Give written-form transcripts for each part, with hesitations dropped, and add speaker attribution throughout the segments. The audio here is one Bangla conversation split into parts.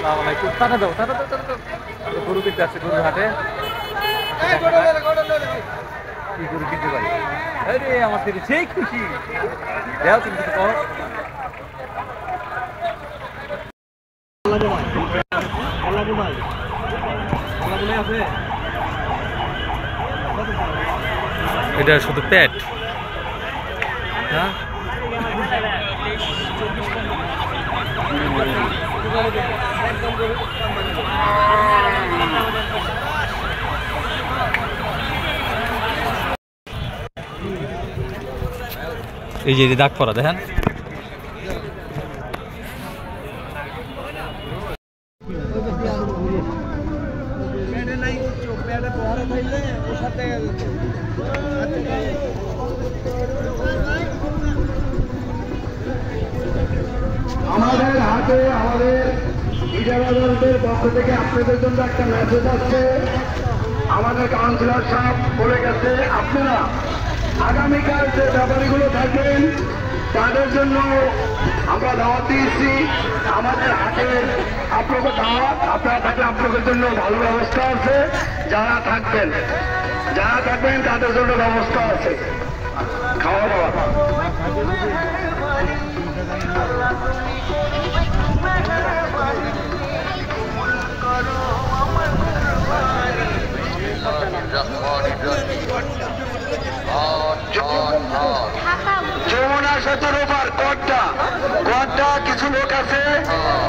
Speaker 1: আসসালামালাইকুম টাটা দাও গরু কিনতে আসছে গরুর হাটে কি গরু কিনতে পারি আরে আমার থেকে সেই খুশি দেও তুমি কিছু কর এটা শুধু পেট হ্যাঁ এই যে দাগ পড়া দেখেন
Speaker 2: আমাদের হাতে আমাদের ইজারাদারদের পক্ষ থেকে আপনাদের জন্য একটা মেসেজ আসছে। আমাদের কাউন্সিলর সাহেব বলে গেছে আপনারা আগামীকাল যে ব্যাপারীগুলো থাকবেন তাদের জন্য আমরা দাওয়াত দিয়েছি। আমাদের হাতে আপনাদের দাওয়াত, আপনারা থাকলে আপনাদের জন্য ভালো ব্যবস্থা আছে। যারা থাকবেন তাদের জন্য ব্যবস্থা আছে খাওয়া দাওয়া। যমুনা সেতুর উপর গড্ডা কিছু লোক আছে,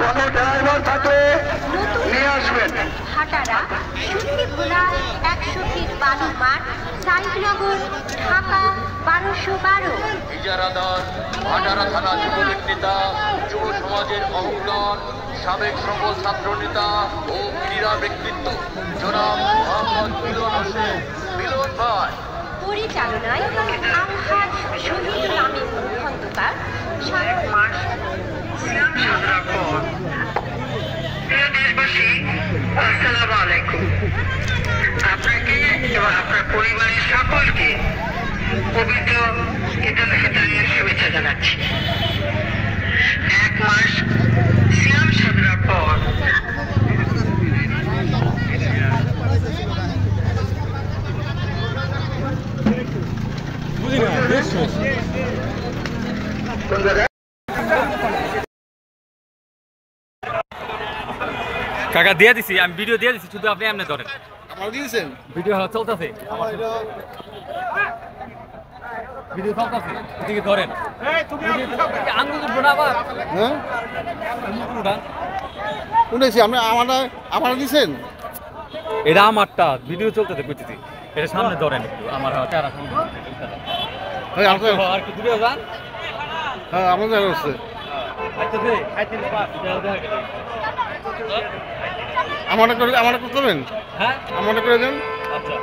Speaker 2: কোন ড্রাইভার থাকলে নিয়ে আসবেন।
Speaker 3: হাটারা সুন্নিভোলা 100 ফিট বালুর মাঠ, সাইদনগর, ঢাকা 1212।
Speaker 4: ইজারাদার হাটারা থানা যুবলীগ নেতা, যুব সমাজের অঙ্গন, সাবেক সকল ছাত্র নেতা ও ক্রীড়া ব্যক্তিত্ব জনাব মোহাম্মদ মিলন হোসেন মিলন ভাই
Speaker 3: পরিচালনায় আলহাজ শহীদুল আমিন খন্দকার। 7 মার্চ
Speaker 2: দেশবাসী আসসালামু আলাইকুম। আপনাকে এবং আপনার পরিবারের সকলকে পবিত্র ঈদ উল ফিতরের শুভেচ্ছা জানাচ্ছি। 1 মাস সিয়াম সাধনার পর
Speaker 1: কাকা দিয়ে দিছি আমি ভিডিও দিয়ে দিছি শুধু আপনি এমনি ধরেন
Speaker 5: আমার দিয়েছেন
Speaker 1: ভিডিও চলতেছে এদিকে ধরেন আঙ্গুল উঠবো না আবার
Speaker 5: হ্যাঁ শুনেছি আপনি আমার দিয়েছেন
Speaker 1: এটা আমারটা ভিডিও চলতেছে বুঝতেছি এটা সামনে ধরেন একটু আমার চারা আর কি দূরে যান
Speaker 5: হ্যাঁ আপনার জায়গা হচ্ছে আমার করবেন
Speaker 1: হ্যাঁ
Speaker 5: আমার করে দেন
Speaker 1: আচ্ছা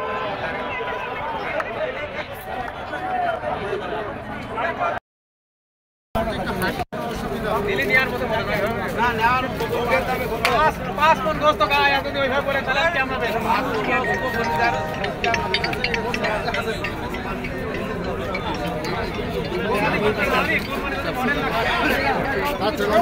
Speaker 5: আচ্ছা